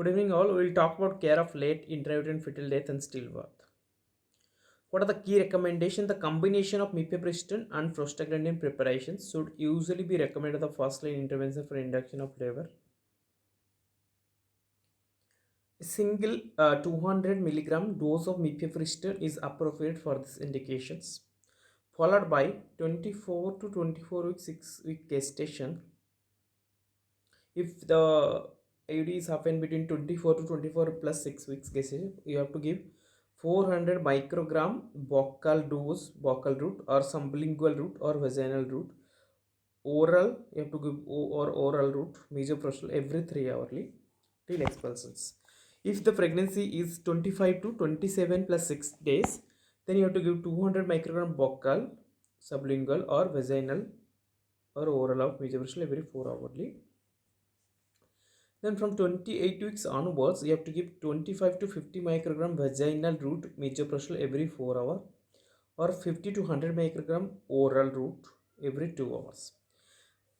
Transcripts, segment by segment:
Good evening, all. We will talk about care of late intrauterine fetal death and stillbirth. What are the key recommendations? The combination of mifepristone and prostaglandin preparations should usually be recommended as the first line intervention for induction of labor. A single 200 milligram dose of mifepristone is appropriate for these indications, followed by 24 to 24 week 6-week gestation. If the IUD is happened between 24 to 24 plus 6 weeks gestation, you have to give 400 microgram buccal root or sublingual root or vaginal root. Oral, you have to give oral root, misoprostol every 3 hourly till expulsions. If the pregnancy is 25 to 27 plus 6 days, then you have to give 200 microgram buccal, sublingual or vaginal or oral of misoprostol every 4 hourly. Then from 28 weeks onwards, you have to give 25 to 50 microgram vaginal root misoprostol every 4 hours or 50 to 100 microgram oral root every 2 hours.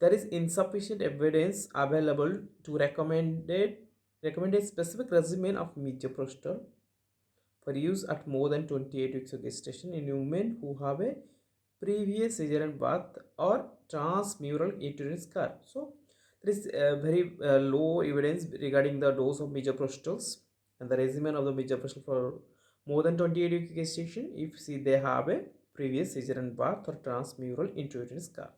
There is insufficient evidence available to recommend a specific regimen of misoprostol for use at more than 28 weeks of gestation in women who have a previous cesarean birth or transmural uterine scar. So there is very low evidence regarding the dose of misoprostols and the regimen of the misoprostol for more than 28 week gestation if they have a previous cesarean birth or transmural uterine scar.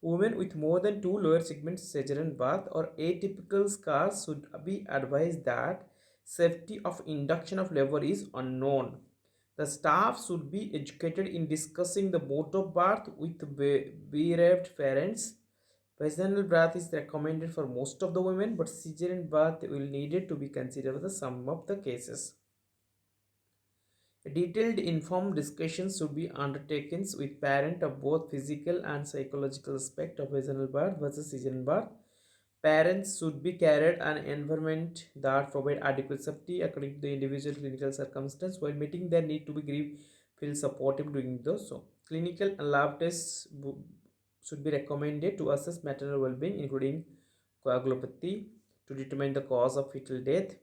Women with more than 2 lower segment cesarean birth or atypical scars should be advised that safety of induction of labor is unknown. The staff should be educated in discussing the mode of birth with bereaved parents. Vaginal birth is recommended for most of the women, but cesarean birth will needed to be considered for some of the cases. A detailed informed discussions should be undertaken with parent of both physical and psychological aspect of vaginal birth versus cesarean birth. Parents should be carried an environment that provide adequate safety according to the individual clinical circumstance while meeting their need to be feel supportive doing those. So clinical and lab tests should be recommended to assess maternal well-being, including coagulopathy, to determine the cause of fetal death,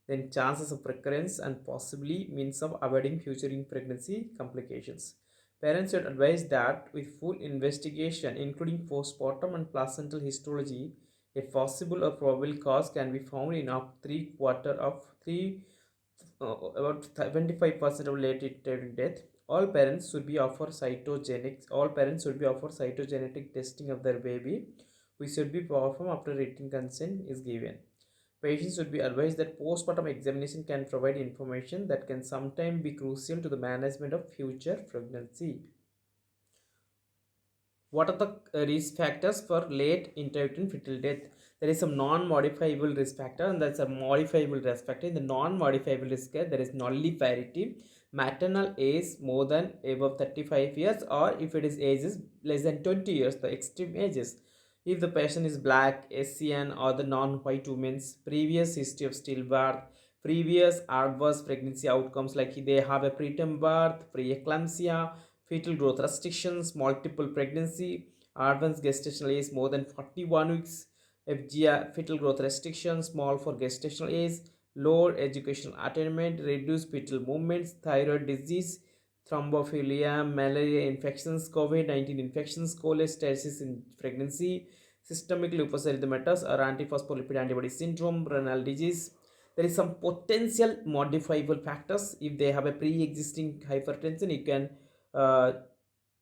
then chances of recurrence and possibly means of avoiding future in pregnancy complications. Parents should advise that with full investigation, including postpartum and placental histology, a possible or probable cause can be found in up 3/4 of 25% of late term death. All parents should be offered cytogenetic testing of their baby, which should be performed after written consent is given. Patients should be advised that postpartum examination can provide information that can sometimes be crucial to the management of future pregnancy. What are the risk factors for late intrauterine fetal death? There is some non-modifiable risk factor and there's a modifiable risk factor. In the non-modifiable risk factor, there is nulliparity, maternal age more than above 35 years, or if it is ages less than 20 years, the extreme ages. If the patient is black, Asian, or the non-white women's previous history of stillbirth, previous adverse pregnancy outcomes like they have a preterm birth, preeclampsia, fetal growth restrictions, multiple pregnancy, advanced gestational age more than 41 weeks, FGR, fetal growth restrictions, small for gestational age, low educational attainment, reduced fetal movements, thyroid disease, thrombophilia, malaria infections, COVID-19 infections, cholestasis in pregnancy, systemic lupus erythematosus or antiphospholipid antibody syndrome, renal disease. There is some potential modifiable factors. If they have a pre-existing hypertension, uh,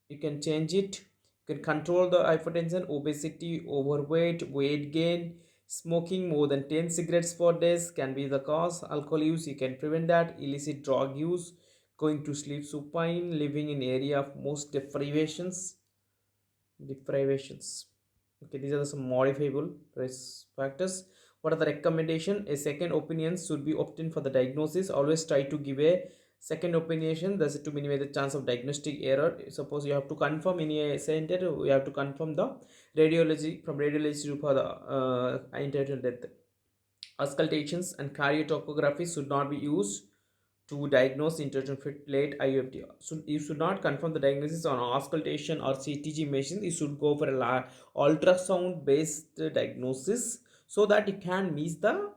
you can change it. You can control the hypertension, obesity, overweight, weight gain, smoking more than 10 cigarettes per day can be the cause. Alcohol use, you can prevent that. Illicit drug use, going to sleep supine, living in area of most deprivations. Okay, these are some modifiable risk factors. What are the recommendation? A second opinion should be obtained for the diagnosis. Always try to give a second opinion. That's to minimize the chance of diagnostic error. Suppose you have to confirm in a center, you have to confirm the radiology from radiology for the intrauterine death. Auscultations and cardiotocography should not be used to diagnose intrauterine late IUFT. So you should not confirm the diagnosis on auscultation or CTG machine. You should go for a ultrasound based diagnosis so that you can meet the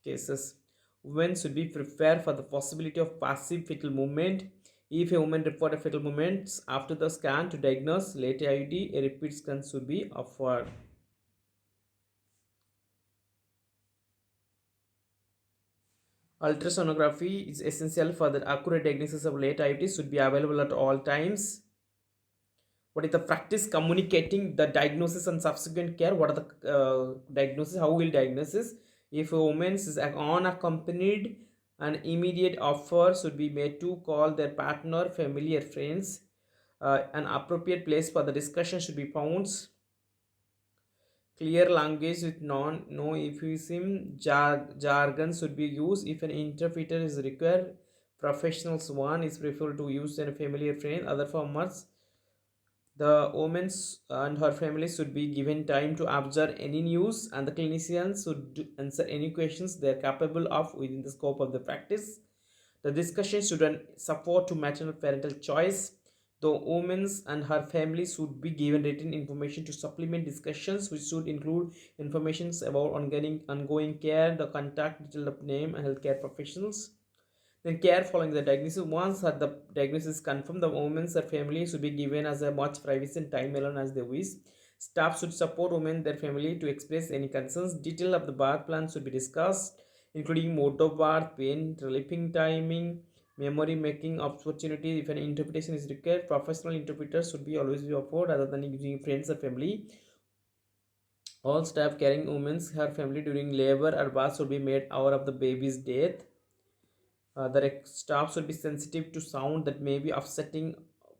cases. Women should be prepared for the possibility of passive fetal movement. If a woman reported fetal movements after the scan to diagnose late IUD, a repeat scan should be offered. Ultrasonography is essential for the accurate diagnosis of late IUD, should be available at all times. What is the practice communicating the diagnosis and subsequent care? What are the diagnosis? How will diagnosis? If a woman is unaccompanied, an immediate offer should be made to call their partner, family, or friends. An appropriate place for the discussion should be found. Clear language with no euphemism jargon should be used. If an interpreter is required, professionals one is preferred to use than a familiar friend. Other formats, the woman and her family should be given time to observe any news, and the clinicians should answer any questions they are capable of within the scope of the practice. The discussion should support to maternal parental choice. The woman and her family should be given written information to supplement discussions, which should include information about ongoing care, the contact detail of name and healthcare professionals. Then care following the diagnosis. Once the diagnosis is confirmed, the women's or family should be given as much privacy and time alone as they wish. Staff should support women and their family to express any concerns. Detail of the birth plan should be discussed, including mode of birth, pain, relieving timing, memory making opportunity. If an interpretation is required, professional interpreters should be always be offered rather than using friends or family. All staff carrying women's her family during labor or birth should be made aware of the baby's death. The staff should be sensitive to sound that may be upsetting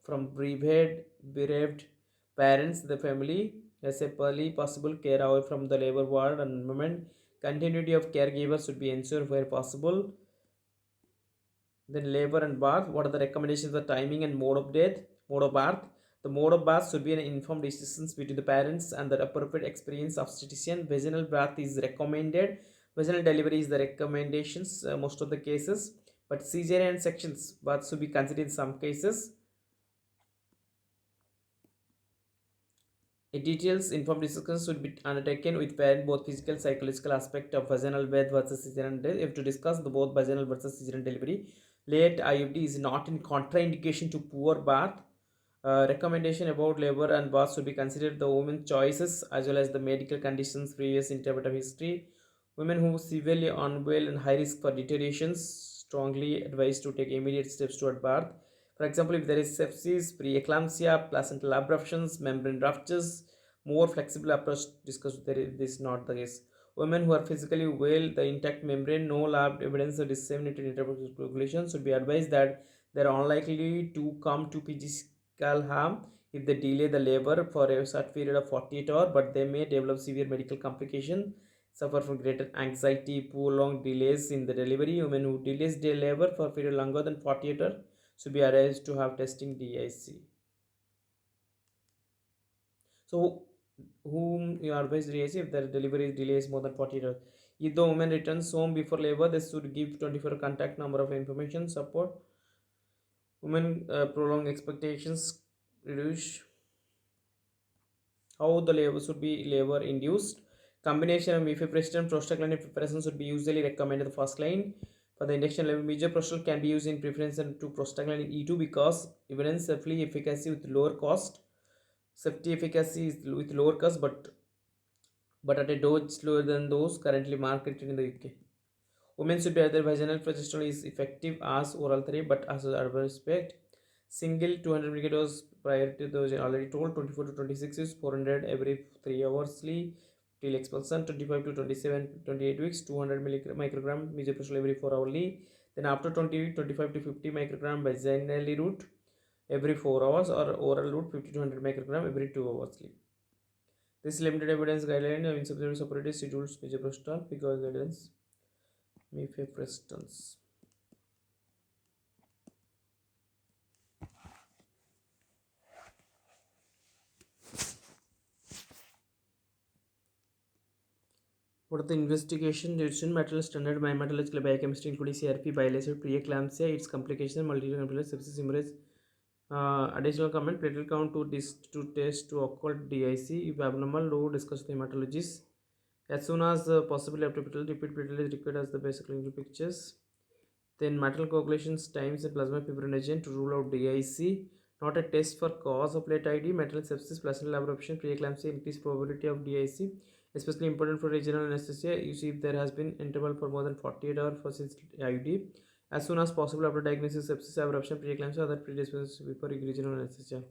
from bereaved parents. The family has a early possible care away from the labor ward and moment. Continuity of caregivers should be ensured where possible. Then labor and birth. What are the recommendations for timing and mode of death? Mode of birth. The mode of birth should be an informed decision between the parents and the appropriate experience of obstetrician. Vaginal birth is recommended. Vaginal delivery is the recommendations most of the cases, but cesarean sections birth should be considered in some cases. A details informed discussion should be undertaken with parent both physical and psychological aspect of vaginal birth versus cesarean death. If to discuss the both vaginal versus cesarean delivery, late IUD is not in contraindication to poor birth. Recommendation about labor and birth should be considered the woman's choices as well as the medical conditions, previous interpretive history. Women who are severely unwell and high risk for deteriorations strongly advised to take immediate steps toward birth. For example, if there is sepsis, preeclampsia, placental abruptions, membrane ruptures, more flexible approach discussed there is this not the case. Women who are physically well, the intact membrane, no lab evidence of disseminated interpersonal population should be advised that they are unlikely to come to physical harm if they delay the labor for a short period of 48 hours, but they may develop severe medical complications, suffer from greater anxiety, prolonged delays in the delivery. Women who delays their labor for a period longer than 48 hours should be advised to have testing DIC. So, whom you are advised DIC if the delivery delays more than 48 hours. If the woman returns home before labor, they should give 24 contact number of information support. Women prolonged expectations reduce. How the labor should be labor induced. Combination of mifepristone and prostaglandin preparation should be usually recommended the first line. For the injection level, misoprostol can be used in preference to prostaglandin E2 because evidence safely efficacy with lower cost. Safety efficacy is with lower cost, but at a dose lower than those currently marketed in the UK. Women should be either vaginal progesterone is effective as oral therapy, but as a respect. Single 200 mg dose prior to those already told. 24 to 26 is 400 every 3 hoursly till expulsion. 25 to 27 28 weeks 200 microgram misoprostol every 4 hourly. Then after 25 to 50 microgram vaginally route every 4 hours, or oral route 50 to 100 microgram every 2 hoursly. This limited evidence guideline of insufficient supported schedules misoprostol because guidance mifepristone. What are the investigation? Nutrition, material standard biometrical biochemistry, including CRP, bilateral preeclampsia, its complication, multiple sepsis, hemorrhage. Additional comment: platelet count to test to occult DIC. If abnormal, do discuss with hematologist. As soon as possible after fetal, repeat fetal is required as the basic clinical pictures. Then maternal coagulations times and plasma fibrinogen to rule out DIC. Not a test for cause of late ID. Maternal sepsis, placental abruption, preeclampsia, increased probability of DIC. Especially important for regional anesthesia. You see if there has been interval for more than 48 hours for since IUD. As soon as possible after diagnosis sepsis, abruption, preeclampsia, other predispositions before regional anesthesia.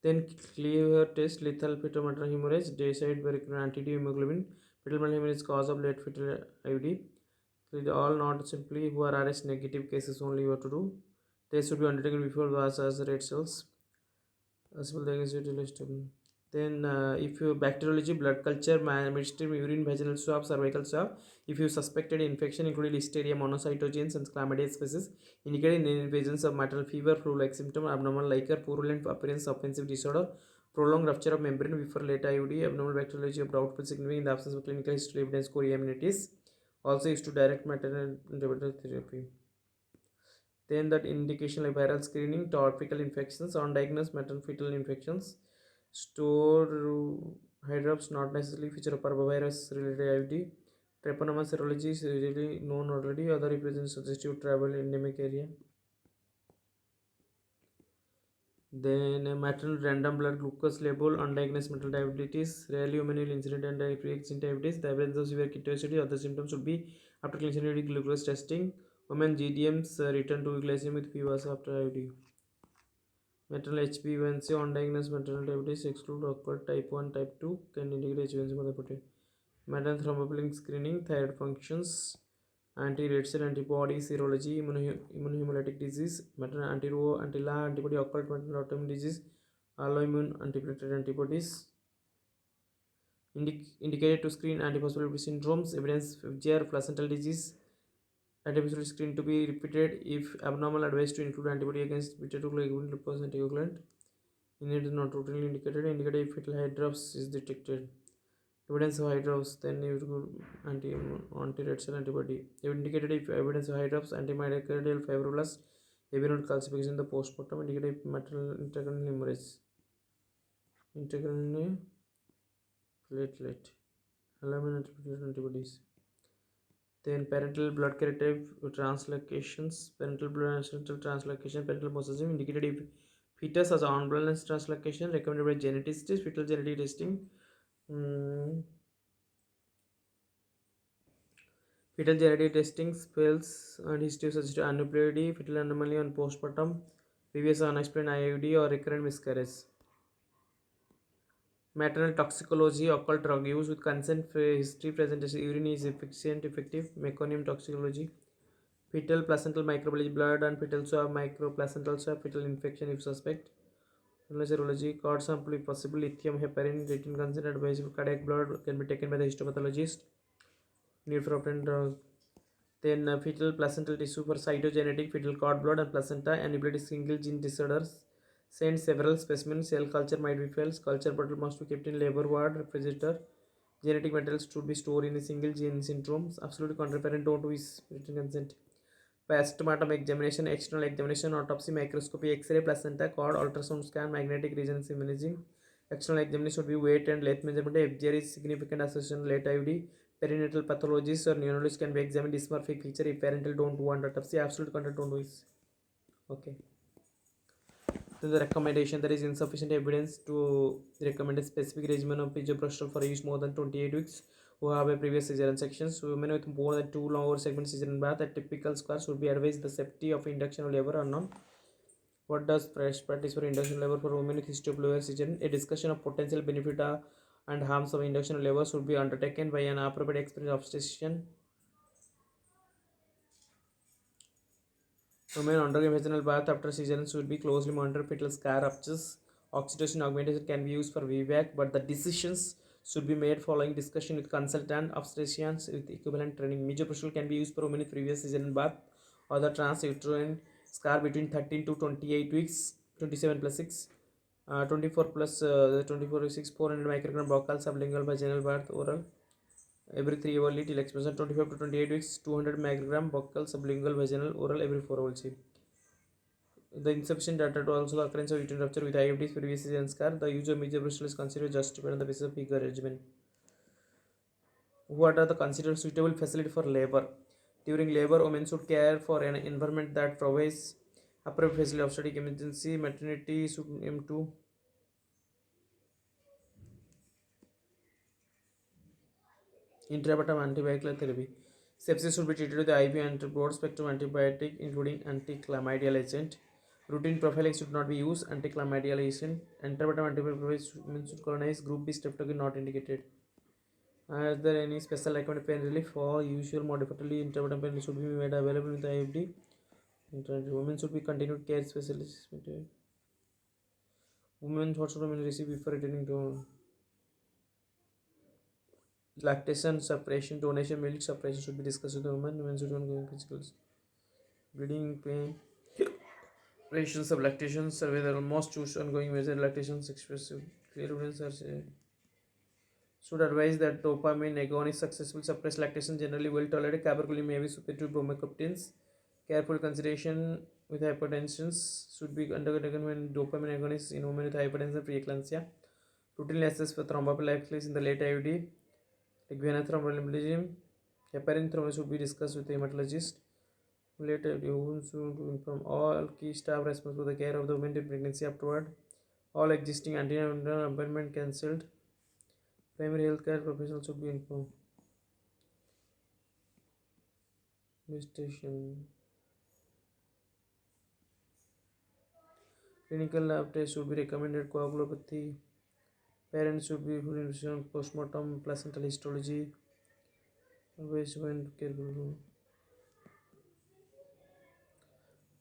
Then clear test lethal fetal maternal hemorrhage, decided by anti-D hemoglobin. Fetal maternal hemorrhage cause of late fetal IUD. So all not simply who are RS negative cases only you have to do. They should be undertaken before the as red cells. As well, then if you bacteriology, blood culture, midstream, urine, vaginal swab, cervical swab, if you suspected infection including listeria, monocytogenes and chlamydia species, indicating in presence of maternal fever, flu-like symptom, abnormal liquor, purulent appearance, offensive disorder, prolonged rupture of membrane before late IUD, abnormal bacteriology of doubtful significance in the absence of clinical history evidence, chorioamnitis, also used to direct maternal therapy. Then that indication like viral screening, topical infections, undiagnosed maternal fetal infections, store hydrops not necessarily feature of parvovirus related IUD. Treponema serology is usually known already. Other represents suggestive travel endemic area. Then maternal random blood glucose level, undiagnosed maternal diabetes, rarely human incident and pre-existing diabetes. The evidence of severe ketoacidity. Other symptoms should be after clinician glucose testing. Women GDMs return to glycemic with fevers after IUD. Maternal HbA1c, undiagnosed maternal diabetes exclude occurred type 1, type 2 can indicate HbA1c mother protein. Maternal thrombophilic screening, thyroid functions, anti-red cell antibody serology, immunohemolytic disease, maternal anti-La antibody occult maternal autoimmune disease, alloimmune antiplatelet antibodies, indicated to screen antiphospholipid syndromes, evidence of GR placental disease, antibody screen to be repeated if abnormal, advice to include antibody against beta-2 lupus anticoagulant. In it is not routinely indicated if fetal hydrops is detected. Evidence of hydrops, then you go anti-red cell antibody. You indicated if evidence of hydrops, antimyocardial fibrillus, heavy node calcification in the postmortem, indicated if maternal intracranial hemorrhage, intracranial platelet, alarmin antibodies. Then parental blood carrier translocations, parental blood translocation, parental mosaicism indicated if fetus has unbalanced translocation recommended by geneticists, fetal genetic testing. Fetal genetic testing spells and history such as aneuploidy, fetal anomaly on postpartum, previous unexplained IUD or recurrent miscarriage. Maternal toxicology, occult drug use with consent history presentation, urine is effective, meconium toxicology, fetal placental microbiology, blood and fetal swab, microplacental swab, fetal infection if suspect, serology, cord sample if possible, lithium, heparin, written consent, advisable cardiac blood can be taken by the histopathologist, need for obtained drug. Then fetal placental tissue for cytogenetic fetal cord blood and placenta and ability single gene disorders. Send several specimens. Cell culture might be failed. Culture bottle must be kept in labor ward refrigerator. Genetic materials should be stored in a single gene syndromes. Absolutely contrary don't use written consent. Postmortem examination, external examination, autopsy, microscopy, X-ray, placenta, cord, ultrasound scan, magnetic resonance imaging. External examination should be weight and length measurement. If there is significant association late IUD, perinatal pathologists or neurologists can be examined dysmorphic feature if parental don't want autopsy. Absolute contact don't do. Okay. Then the recommendation, there is insufficient evidence to recommend a specific regimen of misoprostol for use more than 28 weeks who have a previous cesarean sections. Women with more than 2 lower segment cesarean bath at typical scar should be advised the safety of induction of labor or not. What does practice for induction labor for women with history of lower cesarean? A discussion of potential benefit and harms of induction labor should be undertaken by an appropriate experienced obstetrician. Women undergoing vaginal bath after cesarean should be closely monitored. Fetal scar ruptures, oxytocin augmentation can be used for VVAC, but the decisions should be made following discussion with consultant obstetricians with equivalent training. Misoprostol can be used for women with previous cesarean bath or the transuterine scar between 13 to 28 weeks, 27 plus 6. 24 plus 24 6 400 microgram buccal sublingual vaginal bath oral every 3 hourly till exposure. 25 to 28 weeks 200 microgram buccal sublingual vaginal oral every 4 hours. The insufficient data to also the occurrence of uterine rupture with IUDs previous and scar. The use of misoprostol is considered justified on the basis of figure regimen. What are the considered suitable facility for labor? During labor, women should care for an environment that provides appropriate facility of obstetric emergency. Maternity should aim to intrahepatic antibiotic therapy. Sepsis should be treated with the IV and broad spectrum antibiotic, including antichlamydial agent. Routine prophylaxis should not be used. Antichlamydial agent. Intrahepatic antibiotic should colonize. Group B streptococcus not indicated. Are there any special recommended pain relief for usual modified intrahepatic pain should be made available with the IFD? Women should be continued care specialists. Women what should women receive before returning to lactation, separation, donation, milk separation should be discussed with the women. Women should undergo physical bleeding, pain, patients of lactation survey. There are most choose ongoing major lactations expressive clear evidence are should advise that dopamine agonist successful suppress lactation generally well tolerated. Cabergoline may be superior to bromocaptins. Careful consideration with hypertension should be undertaken when dopamine agonists in women with hypertension preeclampsia. Routinely assessed for thromboplastic in the late IUD. Like vena thromboembolism, heparin thrombosis should be discussed with the hematologist. Later, you should inform all key staff responsible for the care of the women in pregnancy afterward. All existing antenatal appointment cancelled. Primary health care professionals should be informed. Gestation. Clinical lab test should be recommended. Coagulopathy. Parents should be informed. Postmortem, placental histology. Always when careful.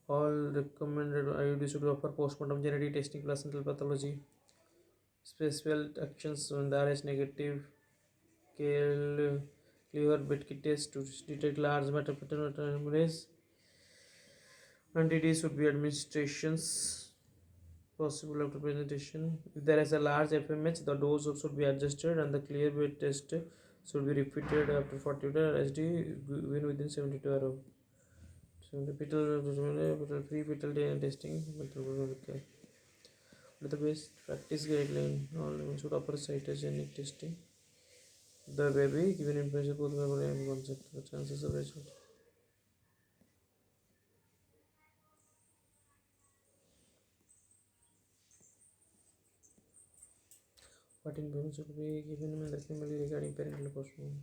All recommended IUD should offer postmortem genetic testing, placental pathology. Special actions when the RH negative clear bit kit test to detect large metapathology. Anti-D should be administrations possible after presentation. If there is a large FMH, the dose should be adjusted and the clear bit test should be repeated after 40 hours. SD within 72 hours. So the fetal pre-fetal testing. With the best practice guideline, all women should offer cytogenic testing. The baby given information both memory and concept. The chances of result. What information should be given in the family regarding parental postmortem?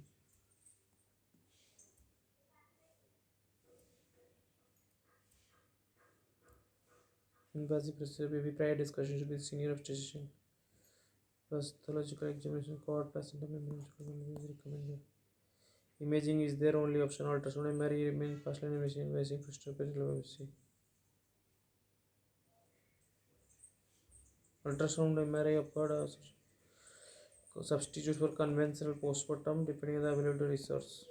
Invasive procedure baby prior discussion should be senior obstetrician. Pathological examination cord placenta membrane should be recommended. Imaging is their only option. Ultrasound MRI remains first line invasive for parental biopsy. Ultrasound MRI occurred substitute for conventional postmortem depending on the available resource.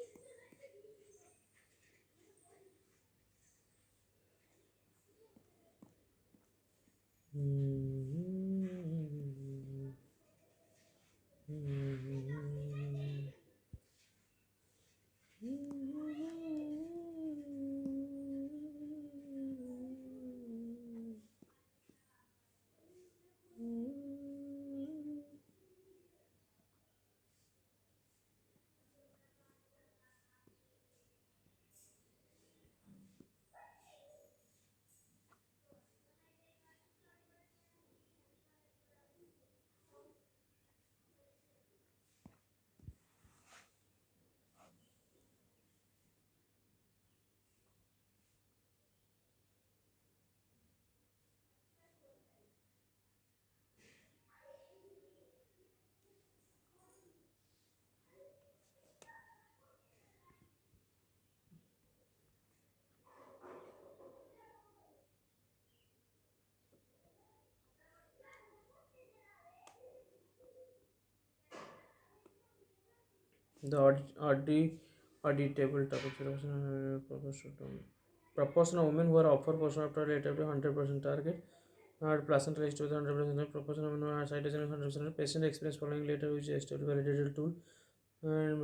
The auditable topic proportion of women who are offered portion after relative to 100% target. Placenta is to the 100% proportion of women who are cytogen 100% patient experience following later which is validated tool and